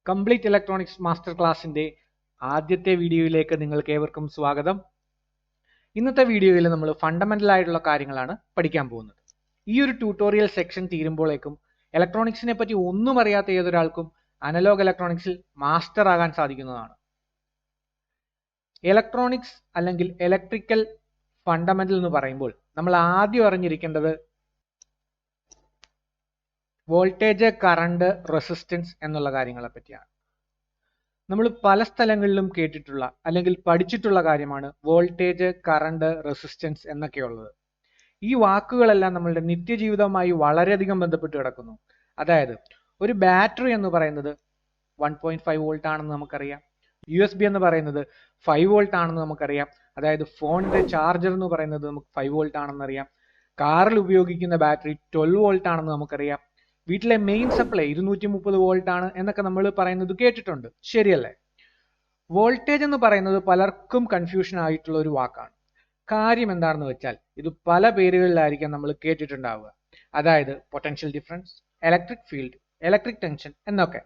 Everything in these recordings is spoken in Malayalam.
കംപ്ലീറ്റ് ഇലക്ട്രോണിക്സ് മാസ്റ്റർ ക്ലാസ്സിന്റെ ആദ്യത്തെ വീഡിയോയിലേക്ക് നിങ്ങൾക്ക് ഏവർക്കും സ്വാഗതം. ഇന്നത്തെ വീഡിയോയിൽ നമ്മൾ ഫണ്ടമെന്റൽ ആയിട്ടുള്ള കാര്യങ്ങളാണ് പഠിക്കാൻ പോകുന്നത്. ഈ ഒരു ട്യൂട്ടോറിയൽ സെക്ഷൻ തീരുമ്പോഴേക്കും ഇലക്ട്രോണിക്സിനെ പറ്റി ഒന്നും അറിയാത്ത ഏതൊരാൾക്കും അനലോഗ് ഇലക്ട്രോണിക്സിൽ മാസ്റ്റർ ആകാൻ സാധിക്കുന്നതാണ്. ഇലക്ട്രോണിക്സ് അല്ലെങ്കിൽ ഇലക്ട്രിക്കൽ ഫണ്ടമെന്റൽ എന്ന് പറയുമ്പോൾ നമ്മൾ ആദ്യം അറിഞ്ഞിരിക്കേണ്ടത് വോൾട്ടേജ്, കറണ്ട്, റെസിസ്റ്റൻസ് എന്നുള്ള കാര്യങ്ങളെ പറ്റിയാണ്. നമ്മൾ പല സ്ഥലങ്ങളിലും കേട്ടിട്ടുള്ള അല്ലെങ്കിൽ പഠിച്ചിട്ടുള്ള കാര്യമാണ് വോൾട്ടേജ്, കറണ്ട്, റെസിസ്റ്റൻസ് എന്നൊക്കെയുള്ളത്. ഈ വാക്കുകളെല്ലാം നമ്മളുടെ നിത്യജീവിതവുമായി വളരെയധികം ബന്ധപ്പെട്ട് കിടക്കുന്നു. അതായത് ഒരു ബാറ്ററി എന്ന് പറയുന്നത് 1.5 വോൾട്ട് ആണെന്ന് നമുക്കറിയാം. USB എന്ന് പറയുന്നത് 5 വോൾട്ട് ആണെന്ന് നമുക്കറിയാം. അതായത് ഫോണിന്റെ ചാർജർ എന്ന് പറയുന്നത് നമുക്ക് 5 വോൾട്ട് ആണെന്ന് അറിയാം. കാറിൽ ഉപയോഗിക്കുന്ന ബാറ്ററി 12 വോൾട്ട് ആണെന്ന് നമുക്കറിയാം. വീട്ടിലെ മെയിൻ സപ്ലൈ 230 വോൾട്ട് ആണ് എന്നൊക്കെ നമ്മൾ പറയുന്നത് കേട്ടിട്ടുണ്ട്, ശരിയല്ലേ? വോൾട്ടേജ് എന്ന് പറയുന്നത് പലർക്കും കൺഫ്യൂഷൻ ആയിട്ടുള്ള ഒരു വാക്കാണ്. കാര്യം എന്താണെന്ന് വെച്ചാൽ ഇത് പല പേരുകളിലായിരിക്കാം നമ്മൾ കേട്ടിട്ടുണ്ടാവുക. അതായത് potential difference, electric field, electric tension എന്നൊക്കെ.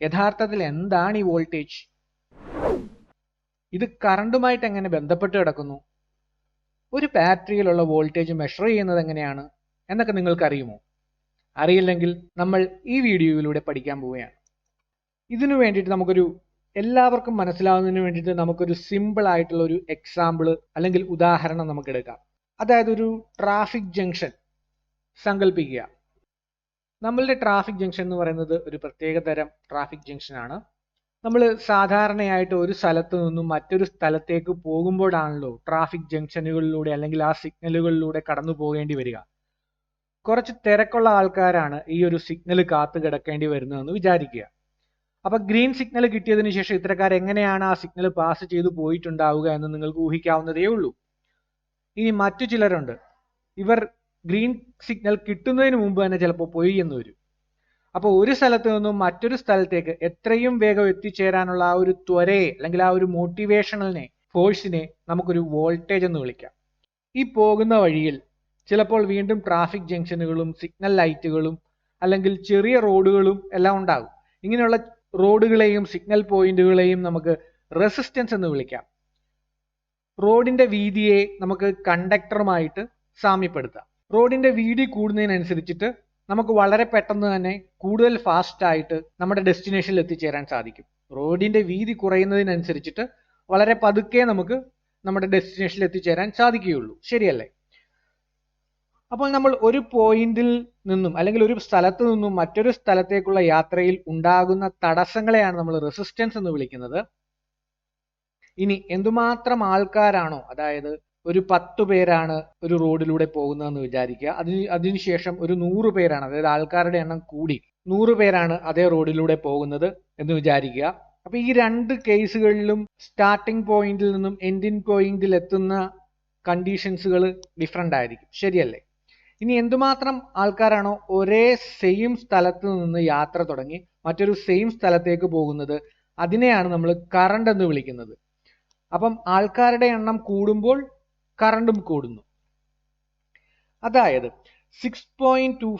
യഥാർത്ഥത്തിൽ എന്താണ് ഈ വോൾട്ടേജ്? ഇത് കറണ്ടുമായിട്ട് എങ്ങനെ ബന്ധപ്പെട്ട് കിടക്കുന്നു? ഒരു ബാറ്ററിയിലുള്ള വോൾട്ടേജ് മെഷർ ചെയ്യുന്നത് എങ്ങനെയാണ് എന്നൊക്കെ നിങ്ങൾക്ക് അറിയുമോ? അറിയില്ലെങ്കിൽ നമ്മൾ ഈ വീഡിയോയിലൂടെ പഠിക്കാൻ പോവുകയാണ്. ഇതിനു വേണ്ടിയിട്ട് നമുക്കൊരു എല്ലാവർക്കും മനസ്സിലാവുന്നതിന് വേണ്ടിയിട്ട് നമുക്കൊരു സിമ്പിൾ ആയിട്ടുള്ള ഒരു എക്സാമ്പിൾ അല്ലെങ്കിൽ ഉദാഹരണം നമുക്ക് എടുക്കാം. അതായത് ഒരു ട്രാഫിക് ജംഗ്ഷൻ സങ്കല്പിക്കുക. നമ്മളുടെ ട്രാഫിക് ജംഗ്ഷൻ എന്ന് പറയുന്നത് ഒരു പ്രത്യേക തരം ട്രാഫിക് ജംഗ്ഷൻ ആണ്. നമ്മൾ സാധാരണയായിട്ട് ഒരു സ്ഥലത്ത് നിന്നും മറ്റൊരു സ്ഥലത്തേക്ക് പോകുമ്പോഴാണല്ലോ ട്രാഫിക് ജംഗ്ഷനുകളിലൂടെ അല്ലെങ്കിൽ ആ സിഗ്നലുകളിലൂടെ കടന്നു പോകേണ്ടി വരിക. കുറച്ച് തിരക്കുള്ള ആൾക്കാരാണ് ഈ ഒരു സിഗ്നൽ കാത്തു കിടക്കേണ്ടി വരുന്നതെന്ന് വിചാരിക്കുക. അപ്പൊ ഗ്രീൻ സിഗ്നൽ കിട്ടിയതിനു ശേഷം ഇത്തരക്കാർ എങ്ങനെയാണ് ആ സിഗ്നൽ പാസ് ചെയ്തു പോയിട്ടുണ്ടാവുക എന്ന് നിങ്ങൾക്ക് ഊഹിക്കാവുന്നതേ ഉള്ളൂ. ഇനി മറ്റു ചിലരുണ്ട്, ഇവർ ഗ്രീൻ സിഗ്നൽ കിട്ടുന്നതിന് മുമ്പ് തന്നെ ചിലപ്പോൾ പോയി എന്ന് വരും. അപ്പോൾ ഒരു സ്ഥലത്ത് നിന്നും മറ്റൊരു സ്ഥലത്തേക്ക് എത്രയും വേഗം എത്തിച്ചേരാനുള്ള ആ ഒരു ത്വരയെ അല്ലെങ്കിൽ ആ ഒരു മോട്ടിവേഷണലിനെ, ഫോഴ്സിനെ നമുക്കൊരു വോൾട്ടേജ് എന്ന് വിളിക്കാം. ഈ പോകുന്ന വഴിയിൽ ചിലപ്പോൾ വീണ്ടും ട്രാഫിക് ജംഗ്ഷനുകളും സിഗ്നൽ ലൈറ്റുകളും അല്ലെങ്കിൽ ചെറിയ റോഡുകളും എല്ലാം ഉണ്ടാകും. ഇങ്ങനെയുള്ള റോഡുകളെയും സിഗ്നൽ പോയിന്റുകളെയും നമുക്ക് റെസിസ്റ്റൻസ് എന്ന് വിളിക്കാം. റോഡിന്റെ വീതിയെ നമുക്ക് കണ്ടക്ടറുമായിട്ട് സാമ്യപ്പെടുത്താം. റോഡിന്റെ വീതി കൂടുന്നതിനനുസരിച്ചിട്ട് നമുക്ക് വളരെ പെട്ടെന്ന് തന്നെ കൂടുതൽ ഫാസ്റ്റ് ആയിട്ട് നമ്മുടെ ഡെസ്റ്റിനേഷനിൽ എത്തിച്ചേരാൻ സാധിക്കും. റോഡിന്റെ വീതി കുറയുന്നതിനനുസരിച്ചിട്ട് വളരെ പതുക്കെ നമുക്ക് നമ്മുടെ ഡെസ്റ്റിനേഷനിൽ എത്തിച്ചേരാൻ സാധിക്കുകയുള്ളൂ, ശരിയല്ലേ? അപ്പോൾ നമ്മൾ ഒരു പോയിന്റിൽ നിന്നും അല്ലെങ്കിൽ ഒരു സ്ഥലത്ത് നിന്നും മറ്റൊരു സ്ഥലത്തേക്കുള്ള യാത്രയിൽ ഉണ്ടാകുന്ന തടസ്സങ്ങളെയാണ് നമ്മൾ റെസിസ്റ്റൻസ് എന്ന് വിളിക്കുന്നത്. ഇനി എന്തുമാത്രം ആൾക്കാരാണോ, അതായത് ഒരു 10 പേരാണ് ഒരു റോഡിലൂടെ പോകുന്നതെന്ന് വിചാരിക്കുക. അതിനുശേഷം ഒരു 100 പേരാണ്, അതായത് ആൾക്കാരുടെ എണ്ണം കൂടി 100 പേരാണ് അതേ റോഡിലൂടെ പോകുന്നത് എന്ന് വിചാരിക്കുക. അപ്പൊ ഈ രണ്ട് കേസുകളിലും സ്റ്റാർട്ടിംഗ് പോയിന്റിൽ നിന്നും എൻഡിങ് പോയിന്റിൽ എത്തുന്ന കണ്ടീഷൻസുകൾ ഡിഫറെന്റ് ആയിരിക്കും, ശരിയല്ലേ? ഇനി എന്തുമാത്രം ആൾക്കാരാണോ ഒരേ സെയിം സ്ഥലത്ത് നിന്ന് യാത്ര തുടങ്ങി മറ്റൊരു സെയിം സ്ഥലത്തേക്ക് പോകുന്നത്, അതിനെയാണ് നമ്മൾ കറണ്ട് എന്ന് വിളിക്കുന്നത്. അപ്പം ആൾക്കാരുടെ എണ്ണം കൂടുമ്പോൾ കറണ്ടും കൂടുന്നു. അതായത് 6.25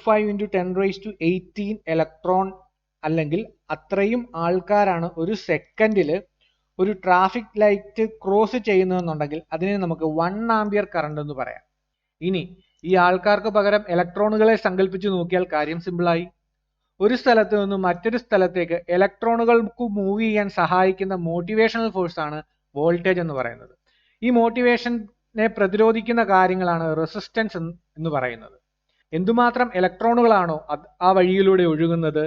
× 10⁻18 ഇലക്ട്രോൺ അല്ലെങ്കിൽ അത്രയും ആൾക്കാരാണ് ഒരു സെക്കൻഡിൽ ഒരു ട്രാഫിക് ലൈറ്റ് ക്രോസ് ചെയ്യുന്നതെന്നുണ്ടെങ്കിൽ അതിനെ നമുക്ക് 1 ആംപിയർ കറണ്ട് എന്ന് പറയാം. ഇനി ഈ ആൾക്കാർക്ക് പകരം ഇലക്ട്രോണുകളെ സങ്കല്പിച്ച് നോക്കിയാൽ കാര്യം സിമ്പിളായി. ഒരു സ്ഥലത്ത് നിന്നും മറ്റൊരു സ്ഥലത്തേക്ക് ഇലക്ട്രോണുകൾക്ക് മൂവ് ചെയ്യാൻ സഹായിക്കുന്ന മോട്ടിവേഷണൽ ഫോഴ്സ് ആണ് വോൾട്ടേജ് എന്ന് പറയുന്നത്. ഈ മോട്ടിവേഷനെ പ്രതിരോധിക്കുന്ന കാര്യങ്ങളാണ് റെസിസ്റ്റൻസ് എന്ന് പറയുന്നത്. എന്തുമാത്രം ഇലക്ട്രോണുകളാണോ ആ വഴിയിലൂടെ ഒഴുകുന്നത്,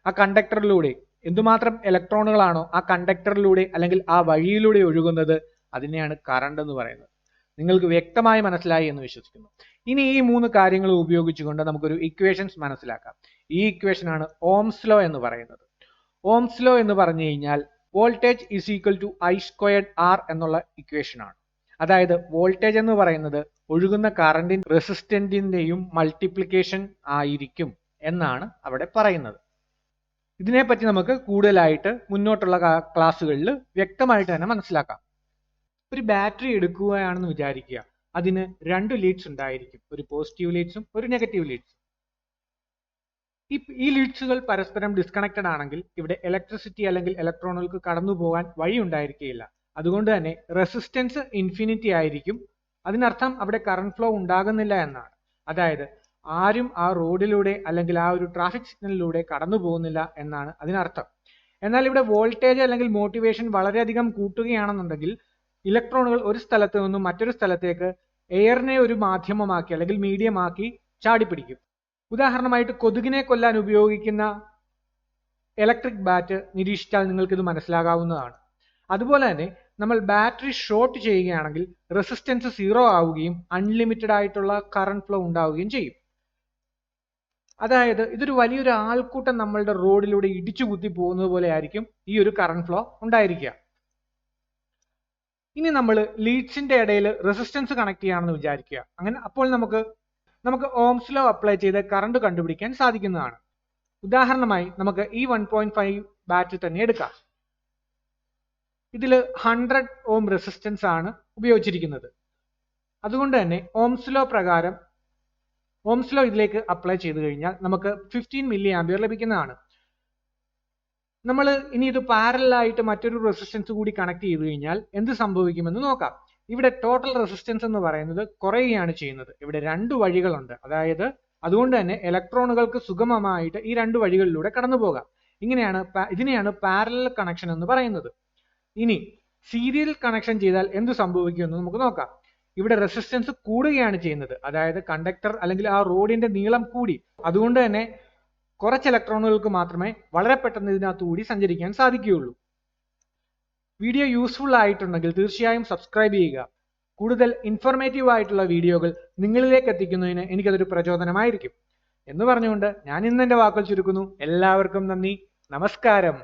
ആ കണ്ടക്ടറിലൂടെ എന്തുമാത്രം ഇലക്ട്രോണുകളാണോ ആ കണ്ടക്ടറിലൂടെ അല്ലെങ്കിൽ ആ വഴിയിലൂടെ ഒഴുകുന്നത്, അതിനെയാണ് കറണ്ട് എന്ന് പറയുന്നത്. നിങ്ങൾക്ക് വ്യക്തമായി മനസ്സിലായി എന്ന് വിശ്വസിക്കുന്നു. ഇനി ഈ 3 കാര്യങ്ങൾ ഉപയോഗിച്ചുകൊണ്ട് നമുക്കൊരു ഇക്വേഷൻസ് മനസ്സിലാക്കാം. ഈ ഇക്വേഷൻ ആണ് ഓംസ് ലോ എന്ന് പറയുന്നത്. ഓംസ് ലോ എന്ന് പറഞ്ഞു കഴിഞ്ഞാൽ voltage is equal to I² R എന്നുള്ള ഇക്വേഷൻ ആണ്. അതായത് വോൾട്ടേജ് എന്ന് പറയുന്നത് ഒഴുകുന്ന കറണ്ടിന്റെ റെസിസ്റ്റന്റിന്റെയും മൾട്ടിപ്ലിക്കേഷൻ ആയിരിക്കും എന്നാണ് അവിടെ പറയുന്നത്. ഇതിനെപ്പറ്റി നമുക്ക് കൂടുതലായിട്ട് മുന്നോട്ടുള്ള ക്ലാസ്സുകളിൽ വ്യക്തമായിട്ട് തന്നെ മനസ്സിലാക്കാം. ഒരു ബാറ്ററി എടുക്കുകയാണെന്ന് വിചാരിക്കുക. അതിന് 2 ലീഡ്സ് ഉണ്ടായിരിക്കും, ഒരു പോസിറ്റീവ് ലീഡ്സും ഒരു നെഗറ്റീവ് ലീഡ്സും. ഈ ലീഡ്സുകൾ പരസ്പരം ഡിസ്കണക്റ്റഡ് ആണെങ്കിൽ ഇവിടെ ഇലക്ട്രിസിറ്റി അല്ലെങ്കിൽ ഇലക്ട്രോണുകൾക്ക് കടന്നു പോകാൻ വഴി ഉണ്ടായിരിക്കുകയില്ല. അതുകൊണ്ട് തന്നെ റെസിസ്റ്റൻസ് ഇൻഫിനിറ്റി ആയിരിക്കും. അതിനർത്ഥം അവിടെ കറണ്ട് ഫ്ലോ ഉണ്ടാകുന്നില്ല എന്നാണ്. അതായത് ആരും ആ റോഡിലൂടെ അല്ലെങ്കിൽ ആ ഒരു ട്രാഫിക് സിഗ്നലിലൂടെ കടന്നു പോകുന്നില്ല എന്നാണ് അതിനർത്ഥം. എന്നാൽ ഇവിടെ വോൾട്ടേജ് അല്ലെങ്കിൽ മോട്ടിവേഷൻ വളരെയധികം കൂട്ടുകയാണെന്നുണ്ടെങ്കിൽ ഇലക്ട്രോണുകൾ ഒരു സ്ഥലത്ത് നിന്നും മറ്റൊരു സ്ഥലത്തേക്ക് എയറിനെ ഒരു മാധ്യമമാക്കി അല്ലെങ്കിൽ മീഡിയമാക്കി ചാടിപ്പിടിക്കും. ഉദാഹരണമായിട്ട് കൊതുകിനെ കൊല്ലാൻ ഉപയോഗിക്കുന്ന ഇലക്ട്രിക് ബാറ്റ് നിരീക്ഷിച്ചാൽ നിങ്ങൾക്ക് ഇത് മനസ്സിലാകാവുന്നതാണ്. അതുപോലെ തന്നെ നമ്മൾ ബാറ്ററി ഷോർട്ട് ചെയ്യുകയാണെങ്കിൽ റെസിസ്റ്റൻസ് 0 ആവുകയും അൺലിമിറ്റഡ് ആയിട്ടുള്ള കറണ്ട് ഫ്ലോ ഉണ്ടാവുകയും ചെയ്യും. അതായത് ഇതൊരു വലിയൊരു ആൾക്കൂട്ടം നമ്മളുടെ റോഡിലൂടെ ഇടിച്ചു കുത്തി പോകുന്നത് പോലെ ആയിരിക്കും ഈ ഒരു കറണ്ട് ഫ്ലോ ഉണ്ടായിരിക്കുക. ഇനി നമ്മൾ ലീഡ്സിന്റെ ഇടയിൽ റെസിസ്റ്റൻസ് കണക്ട് ചെയ്യുകയാണെന്ന് വിചാരിക്കുക. അപ്പോൾ നമുക്ക് ഓംസ് ലോ അപ്ലൈ ചെയ്ത് കറണ്ട് കണ്ടുപിടിക്കാൻ സാധിക്കുന്നതാണ്. ഉദാഹരണമായി നമുക്ക് ഈ 1.5 ബാറ്ററി തന്നെ എടുക്കാം. ഇതിൽ 100 ഓം റെസിസ്റ്റൻസ് ആണ് ഉപയോഗിച്ചിരിക്കുന്നത്. അതുകൊണ്ട് തന്നെ ഓംസ് ലോ ഇതിലേക്ക് അപ്ലൈ ചെയ്ത് കഴിഞ്ഞാൽ നമുക്ക് 15 മില്ലി ആംപിയർ ലഭിക്കുന്നതാണ്. നമ്മൾ ഇനി ഇത് പാരലായിട്ട് മറ്റൊരു റെസിസ്റ്റൻസ് കൂടി കണക്ട് ചെയ്ത് കഴിഞ്ഞാൽ എന്ത് സംഭവിക്കുമെന്ന് നോക്കാം. ഇവിടെ ടോട്ടൽ റെസിസ്റ്റൻസ് എന്ന് പറയുന്നത് കുറയുകയാണ് ചെയ്യുന്നത്. ഇവിടെ 2 വഴികളുണ്ട്. അതുകൊണ്ട് തന്നെ ഇലക്ട്രോണുകൾക്ക് സുഗമമായിട്ട് ഈ 2 വഴികളിലൂടെ കടന്നു പോകാം. ഇതിനെയാണ് പാരലൽ കണക്ഷൻ എന്ന് പറയുന്നത്. ഇനി സീരിയൽ കണക്ഷൻ ചെയ്താൽ എന്ത് സംഭവിക്കുമെന്ന് നമുക്ക് നോക്കാം. ഇവിടെ റെസിസ്റ്റൻസ് കൂടുകയാണ് ചെയ്യുന്നത്. അതായത് കണ്ടക്ടർ അല്ലെങ്കിൽ ആ റോഡിന്റെ നീളം കൂടി. അതുകൊണ്ട് തന്നെ കുറച്ച് ഇലക്ട്രോണുകൾക്ക് മാത്രമേ വളരെ പെട്ടെന്ന് ഇതിനകത്തുകൂടി സഞ്ചരിക്കാൻ സാധിക്കുകയുള്ളൂ. വീഡിയോ യൂസ്ഫുൾ ആയിട്ടുണ്ടെങ്കിൽ തീർച്ചയായും സബ്സ്ക്രൈബ് ചെയ്യുക. കൂടുതൽ ഇൻഫോർമേറ്റീവ് ആയിട്ടുള്ള വീഡിയോകൾ നിങ്ങളിലേക്ക് എത്തിക്കുന്നതിന് എനിക്കതൊരു പ്രചോദനമായിരിക്കും എന്ന് പറഞ്ഞുകൊണ്ട് ഞാൻ ഇന്ന് എന്റെ വാക്കുകൾ ചുരുക്കുന്നു. എല്ലാവർക്കും നന്ദി, നമസ്കാരം.